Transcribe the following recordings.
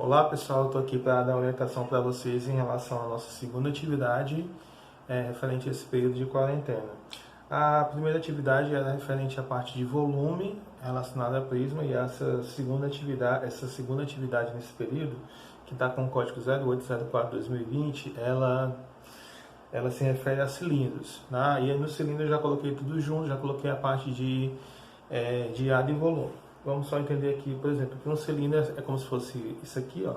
Olá pessoal, eu estou aqui para dar orientação para vocês em relação à nossa segunda atividade referente a esse período de quarentena. A primeira atividade era referente à parte de volume relacionada a prisma e essa segunda atividade nesse período, que está com o código 0804-2020, ela se refere a cilindros. Né? E aí no cilindro eu já coloquei tudo junto, já coloquei a parte de área e volume. Vamos só entender aqui, por exemplo, que um cilindro é como se fosse isso aqui, ó,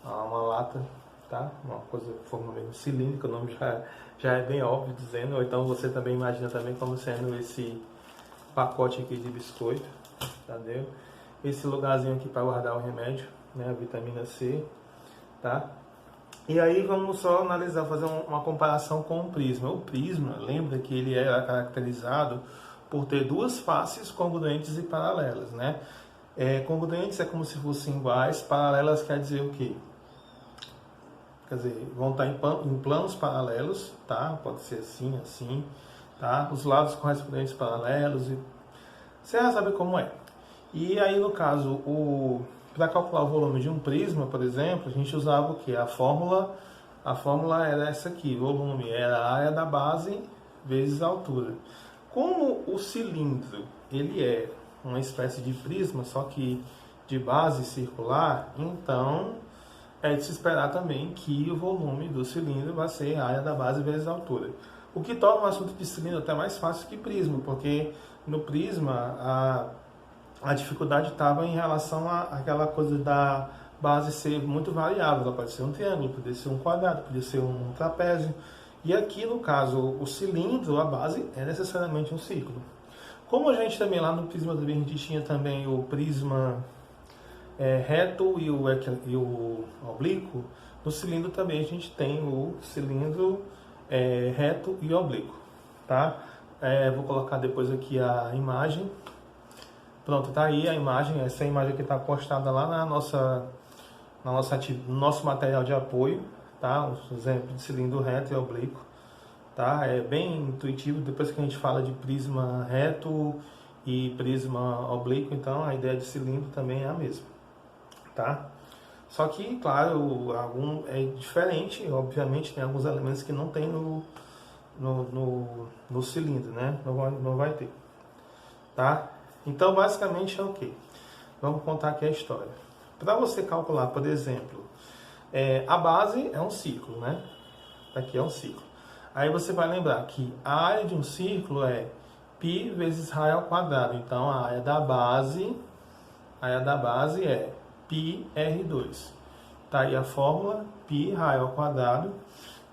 uma lata, tá? Uma coisa de forma meio cilíndrica, o nome já é bem óbvio dizendo, ou então você também imagina também como sendo esse pacote aqui de biscoito, entendeu? Esse lugarzinho aqui para guardar o remédio, né, a vitamina C, tá? E aí vamos só analisar, fazer uma comparação com o prisma. O prisma, lembra que ele era caracterizado por ter duas faces congruentes e paralelas, né? Congruentes é como se fossem iguais, paralelas quer dizer o quê? Quer dizer, vão estar em planos paralelos, tá? Pode ser assim, assim, tá? Os lados correspondentes paralelos, você já sabe como é. E aí, no caso, para calcular o volume de um prisma, por exemplo, a gente usava o quê? A fórmula era essa aqui, volume era a área da base vezes a altura. Como o cilindro ele é uma espécie de prisma, só que de base circular, então é de se esperar também que o volume do cilindro vai ser a área da base vezes a altura. O que torna o assunto de cilindro até mais fácil que prisma, porque no prisma a dificuldade estava em relação àquela coisa da base ser muito variável. Ela pode ser um triângulo, pode ser um quadrado, pode ser um trapézio. E aqui, no caso, o cilindro, a base, é necessariamente um círculo. Como a gente também lá no prisma também, a gente tinha também o prisma reto e o oblíquo, no cilindro também a gente tem o cilindro reto e oblíquo, tá? Vou colocar depois aqui a imagem. Pronto, tá aí a imagem, essa imagem que está postada lá no nosso material de apoio, tá? Um exemplo de cilindro reto e oblíquo, tá? É bem intuitivo, depois que a gente fala de prisma reto e prisma oblíquo, então a ideia de cilindro também é a mesma, tá? Só que, claro, é diferente, obviamente tem alguns elementos que não tem no cilindro, né? Não vai ter, tá? Então, basicamente é o quê? Vamos contar aqui a história. Para você calcular, por exemplo, a base é um círculo, né? Aqui é um círculo. Aí você vai lembrar que a área de um círculo é π vezes raio ao quadrado. Então, a área da base é πr2. Tá aí a fórmula, π raio ao quadrado,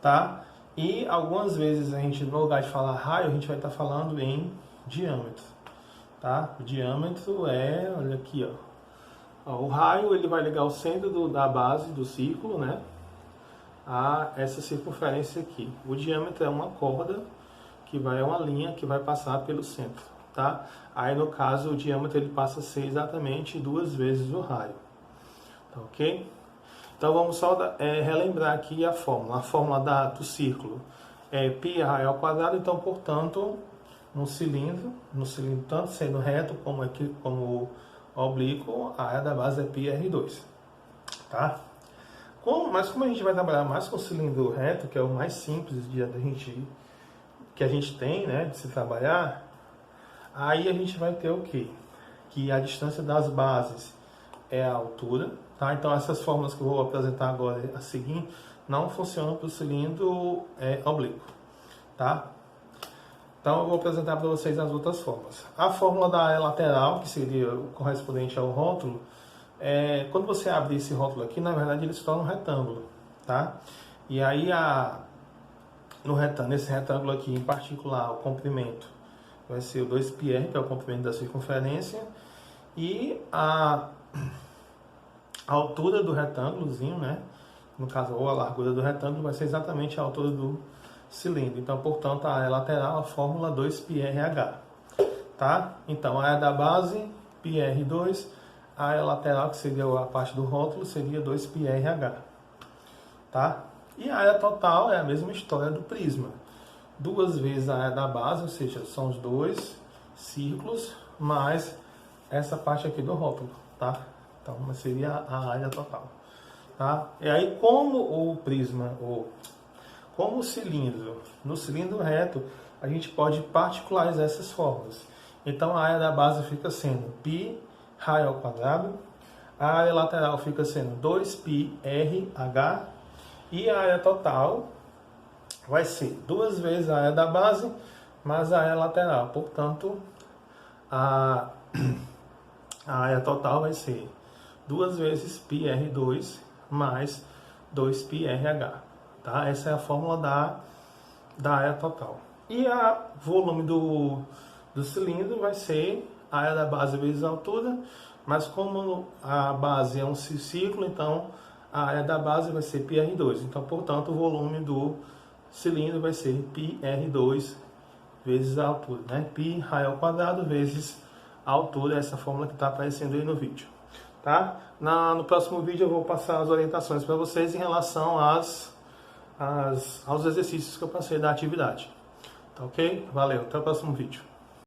tá? E algumas vezes a gente, no lugar de falar raio, a gente vai estar falando em diâmetro, tá? O diâmetro olha aqui, ó. O raio ele vai ligar o centro da base do círculo, né, a essa circunferência aqui. O diâmetro é uma corda uma linha que vai passar pelo centro, tá? Aí no caso o diâmetro ele passa a ser exatamente 2 vezes o raio, tá ok? Então vamos só relembrar aqui a fórmula. A fórmula do círculo é π raio ao quadrado, então portanto no cilindro tanto sendo reto como oblíquo, a área da base é πr2, tá? Mas como a gente vai trabalhar mais com o cilindro reto, que é o mais simples que a gente tem, né, de se trabalhar, aí a gente vai ter o quê? Que a distância das bases é a altura, tá? Então essas fórmulas que eu vou apresentar agora a seguir não funcionam para o cilindro oblíquo, tá? Então eu vou apresentar para vocês as outras formas. A fórmula da área lateral, que seria o correspondente ao rótulo, quando você abre esse rótulo aqui, na verdade ele se torna um retângulo, tá? E aí nesse retângulo aqui em particular, o comprimento vai ser o 2πr, que é o comprimento da circunferência, e a altura do retângulozinho, né? No caso, ou a largura do retângulo vai ser exatamente a altura do cilindro. Então, portanto, a área lateral, a fórmula 2πrh, tá? Então, a área da base, πr2, a área lateral, que seria a parte do rótulo, seria 2πrh, tá? E a área total é a mesma história do prisma. 2 vezes a área da base, ou seja, são os 2 círculos, mais essa parte aqui do rótulo, tá? Então, seria a área total. tá? E aí, como o prisma, como o cilindro, no cilindro reto, a gente pode particularizar essas fórmulas. Então, a área da base fica sendo π raio ao quadrado, a área lateral fica sendo 2πrh, e a área total vai ser 2 vezes a área da base mais a área lateral. Portanto, a área total vai ser 2 vezes πr2 mais 2πrh. Tá? Essa é a fórmula da área total. E o volume do cilindro vai ser a área da base vezes a altura, mas como a base é um ciclo, então a área da base vai ser πr2. Então, portanto, o volume do cilindro vai ser πr2 vezes a altura, né? Π raio ao quadrado vezes a altura, essa fórmula que está aparecendo aí no vídeo. Tá? No próximo vídeo eu vou passar as orientações para vocês em relação aos exercícios que eu passei da atividade. Tá ok? Valeu, até o próximo vídeo.